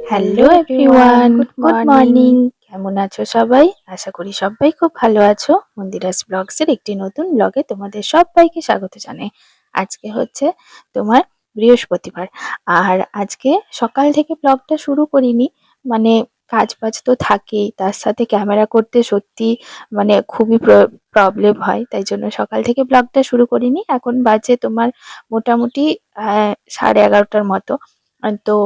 Hello everyone, good morning. কেমন আছো সবাই? আশা করি সবাই খুব ভালো আছো। মন্দিরাস ব্লগসের একটি নতুন ব্লগে তোমাদের সবাইকে স্বাগত জানাই। আজকে হচ্ছে তোমার বৃহস্পতিবার। আর আজকে সকাল থেকে ব্লগটা শুরু করিনি, মানে কাজ বাজ তো থাকেই, তার সাথে ক্যামেরা করতে সত্যি মানে খুবই প্রবলেম হয়, তাই জন্য সকাল থেকে ব্লগটা শুরু করিনি। এখন বাজে তোমার মোটামুটি 11:30টার মতো। তো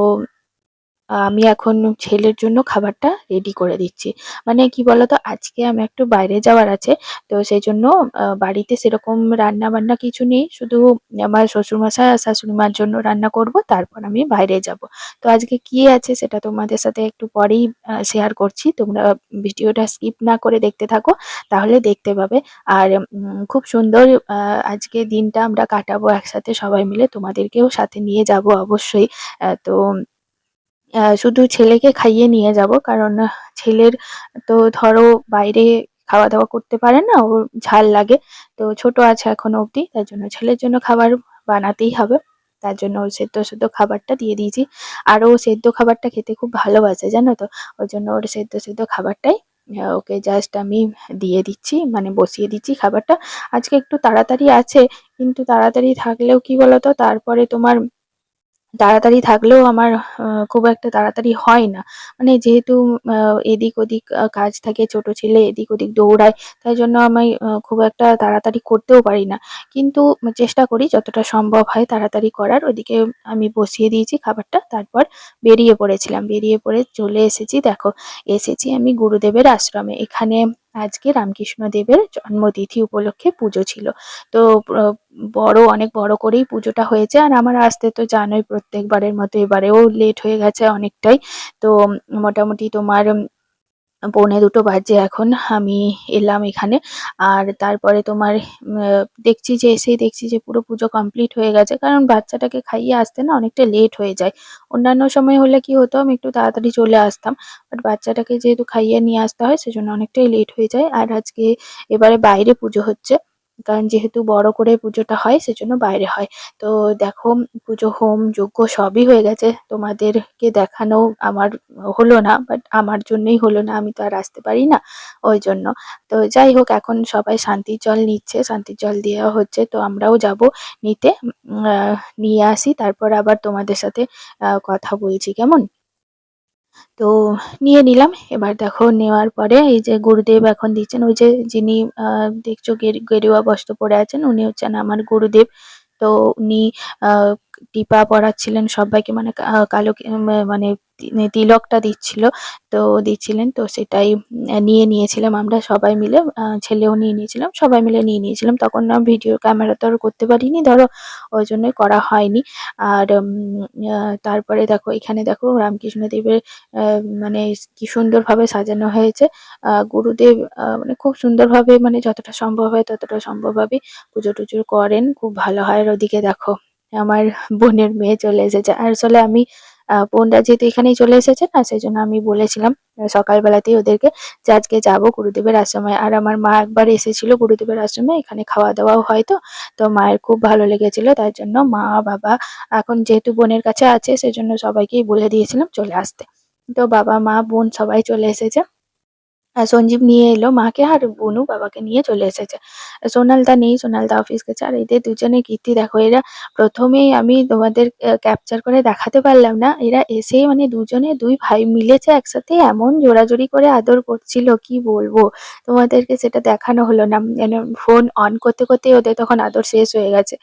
আমি এখন ছেলের জন্য খাবারটা রেডি করে দিচ্ছি। মানে কি বলতো, আজকে আমি একটু বাইরে যাওয়ার আছে। তো সেই জন্য বাড়িতে সেরকম রান্না বান্না কিছু নেই, শুধু আমার শ্বশুরমশাই আর শাশুড়ি মার জন্য রান্না করব, তারপর আমি বাইরে যাব। তো আজকে কি আছে সেটা তোমাদের সাথে একটু পরেই শেয়ার করছি। তোমরা ভিডিওটা স্কিপ না করে দেখতে থাকো, তাহলে দেখতে পাবে। আর খুব সুন্দর আজকে দিনটা আমরা কাটাবো একসাথে সবাই মিলে, তোমাদেরকেও সাথে নিয়ে যাব অবশ্যই। তো শুধু ছেলেকে খাইয়ে নিয়ে যাব, কারণ ছেলের তো ধরো বাইরে খাওয়া দাওয়া করতে পারে না, ওর ঝাল লাগে। তো ছোট আছে এখনো অবধি, তার জন্য ছেলের জন্য খাবার বানাতেই হবে। তার জন্য ওর সেদ্ধ সেদ্ধ খাবারটা দিয়ে দিয়েছি। আর ও সেদ্ধ খাবারটা খেতে খুব ভালোবাসে, জানো তো। ওই জন্য ওর সেদ্ধ সেদ্ধ খাবারটাই ওকে জাস্ট আমি দিয়ে দিচ্ছি, মানে বসিয়ে দিচ্ছি খাবারটা। আজকে একটু তাড়াতাড়ি আছে, কিন্তু তাড়াতাড়ি থাকলেও কি বলতো, তারপরে তোমার তাড়াতাড়ি থাকলেও আমার খুব একটা তাড়াতাড়ি হয় না। মানে যেহেতু এদিক ওদিক কাজ থাকে, ছোট ছেলে এদিক ওদিক দৌড়ায়, তাই জন্য আমি খুব একটা তাড়াতাড়ি করতেও পারি না। কিন্তু চেষ্টা করি যতটা সম্ভব হয় তাড়াতাড়ি করার। ওদিকে আমি বসিয়ে দিয়েছি খাবারটা, তারপর বেরিয়ে পড়েছিলাম। বেরিয়ে পড়ে চলে এসেছি, দেখো এসেছি আমি গুরুদেবের আশ্রমে। এখানে আজকে রামকৃষ্ণ দেবের জন্মতিথি উপলক্ষে পুজো ছিল। তো অনেক বড় করেই পুজোটা হয়েছে। আর আমার আসতে তো জানোই, প্রত্যেকবারের মতো এবারেও লেট হয়ে গেছে অনেকটাই। তো মোটামুটি তোমার 1:45 বাজে এখন আমি এলাম এখানে। আর তারপরে তোমার দেখছি যে এসেই দেখছি যে পুরো পুজো কমপ্লিট হয়ে গেছে, কারণ বাচ্চাটাকে খাইয়ে আসতে না অনেকটা লেট হয়ে যায়। অন্যান্য সময় হলে কি হতো, আমি একটু তাড়াতাড়ি চলে আসতাম, বাট বাচ্চাটাকে যেহেতু খাইয়ে নিয়ে আসতে হয় সেজন্য অনেকটাই লেট হয়ে যায়। আর আজকে এবারে বাইরে পুজো হচ্ছে, কারণ যেহেতু বড় করে পুজোটা হয় সেজন্য বাইরে হয়। তো দেখো পুজো হোম যজ্ঞ সবই হয়ে গেছে, তোমাদেরকে দেখানো আমার হলো না, বাট আমার জন্যই হলো না, আমি তো আর আসতে পারি না ওই জন্য। তো যাই হোক, এখন সবাই শান্তির জল নিচ্ছে, শান্তির জল দেওয়া হচ্ছে, তো আমরাও যাব নিতে। নিয়ে আসি, তারপর আবার তোমাদের সাথে কথা বলছি, কেমন। তো নিয়ে নিলাম। এবার দেখো নেওয়ার পরে এই যে গুরুদেব এখন দিচ্ছেন, ওই যে যিনি দেখছো গেরুয়া বস্ত্র পরে আছেন, উনি হচ্ছেন আমার গুরুদেব। তো উনি টিপা পরাচ্ছিলেন সবাইকে, মানে কালো মানে তিলকটা দিচ্ছিল। তো দিচ্ছিলেন, তো সেটাই নিয়ে নিয়েছিলাম আমরা সবাই মিলে। ছেলেও নিয়ে নিয়েছিলাম, সবাই মিলে নিয়ে নিয়েছিলাম। তখন না ভিডিও ক্যামেরা তো আর করতে পারিনি ধরো, ওই জন্যই করা হয়নি। আর তারপরে দেখো এখানে দেখো রামকৃষ্ণ দেবের মানে কি সুন্দরভাবে সাজানো হয়েছে। গুরুদেব মানে খুব সুন্দরভাবে, মানে যতটা সম্ভব হয় ততটা সম্ভবভাবে পুজো টুজো করেন, খুব ভালো হয়। আর ওদিকে দেখো আমার বোনের মেয়ে চলে এসেছে। আর আসলে আমি বোনরা যেহেতু এখানেই চলে এসেছে না, সেই জন্য আমি বলেছিলাম সকালবেলাতেই ওদেরকে যে আজকে যাবো গুরুদেবের আশ্রমে। আর আমার মা একবার এসেছিল গুরুদেবের আশ্রমে, এখানে খাওয়া দাওয়াও হয়। তো তো মায়ের খুব ভালো লেগেছিল, তার জন্য মা বাবা এখন যেহেতু বোনের কাছে আছে সেজন্য সবাইকেই বলে দিয়েছিলাম চলে আসতে। তো বাবা মা বোন সবাই চলে এসেছে। সঞ্জীব নিয়ে এলো মাকে, আর বনু বাবাকে নিয়ে চলে এসেছে। সোনালদা নেই, সোনালদা অফিস গেছে। আর এদের দুজনের কীর্তি দেখো, এরা প্রথমেই আমি তোমাদের ক্যাপচার করে দেখাতে পারলাম না, এরা এসেই মানে দুজনে দুই ভাই মিলেছে একসাথে, এমন জোরাজুরি করে আদর করছিল কি বলবো। তোমাদেরকে সেটা দেখানো হলো না, মানে ফোন অন করতে করতে ওদের তখন আদর শেষ হয়ে গেছে।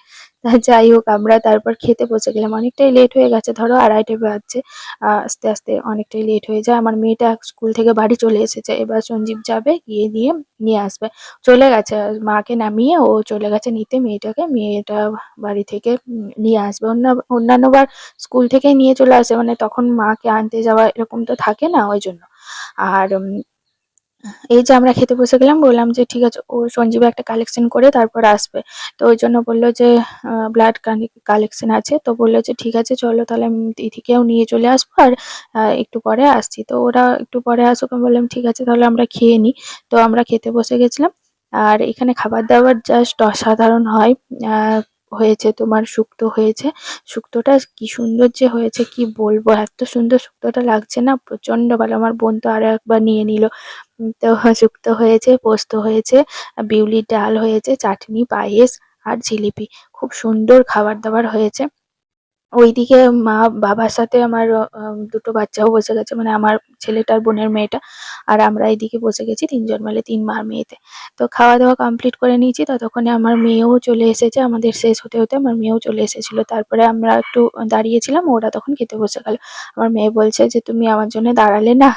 তা যাই হোক, আমরা তারপর খেতে বসে গেলাম। অনেকটাই লেট হয়ে গেছে, ধরো 2:30 বাজছে। আস্তে আস্তে অনেকটাই লেট হয়ে যায়। আমার মেয়েটা স্কুল থেকে বাড়ি চলে এসেছে, এবার সঞ্জীব যাবে গিয়ে দিয়ে নিয়ে আসবে। চলে গেছে, মাকে নামিয়ে ও চলে গেছে নিতে মেয়েটাকে। মেয়েটা বাড়ি থেকে নিয়ে আসবে। অন্যান্য বার স্কুল থেকেই নিয়ে চলে আসে, মানে তখন মাকে আনতে যাওয়া এরকম তো থাকে না, ওই জন্য। আর এই যে আমরা খেতে বসে গেলাম, বললাম যে ঠিক আছে, ও সঞ্জীব একটা কালেকশন করে তারপর আসবে। তো ওই জন্য বললো যে ব্লাড কালেকশন আছে, তো বললো যে ঠিক আছে চলো তাহলে আমি দিদিকেও নিয়ে চলে আসবো, আর একটু পরে আসছি। তো ওরা একটু পরে আসুক, আমি বললাম ঠিক আছে তাহলে আমরা খেয়ে নিই। তো আমরা খেতে বসে গেছিলাম। আর এখানে খাবার দাবার জাস্ট অসাধারণ হয়। হয়েছে তোমার শুক্তো হয়েছে। শুক্তোটা কি সুন্দর যে হয়েছে কি বলবো, এত সুন্দর শুক্তোটা লাগছে না, প্রচন্ড ভালো। আমার বোন তো আরো একবার নিয়ে নিল। তো শুক্তো হয়েছে, পোস্ত হয়েছে, বিউলির ডাল হয়েছে, চাটনি, পায়েস আর জিলিপি। খুব সুন্দর খাবার দাবার হয়েছে। ওইদিকে মা বাবার সাথে আমার দুটো বাচ্চাও বসে গেছে, মানে আমার ছেলেটার বোনের মেয়েটা। আর আমরা এইদিকে বসে গেছি তিনজন মিলে, তিন মা মেয়েতে। তো খাওয়া দাওয়া কমপ্লিট করে নিয়েছি, ততক্ষণে আমার মেয়েও চলে এসেছে। আমাদের শেষ হতে হতে আমার মেয়েও চলে এসেছিল। তারপরে আমরা একটু দাঁড়িয়েছিলাম, ওরা তখন খেতে বসে গেল। আমার মেয়ে বলছে যে তুমি আমার জন্য দাঁড়ালে না।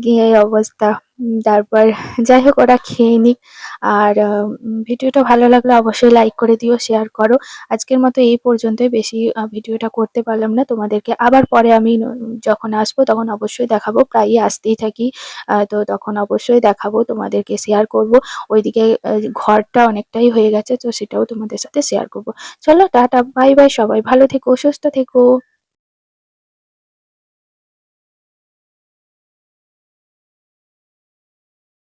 গিয়ে এই অবস্থা। তারপর যাই হোক, ওরা খেয়ে নিক। আর ভিডিওটা ভালো লাগলে অবশ্যই লাইক করে দিও, শেয়ার করো। আজকের মতো এই পর্যন্তই, বেশি ভিডিওটা করতে পারলাম না তোমাদেরকে। আবার পরে আমি যখন আসবো তখন অবশ্যই দেখাবো, প্রায়ই আসতেই থাকি। তো তখন অবশ্যই দেখাবো, তোমাদেরকে শেয়ার করব। ওইদিকে ঘরটা অনেকটাই হয়ে গেছে, তো সেটাও তোমাদের সাথে শেয়ার করব। চলো টাটা, বাই বাই, সবাই ভালো থেকো, সুস্থ থেকো।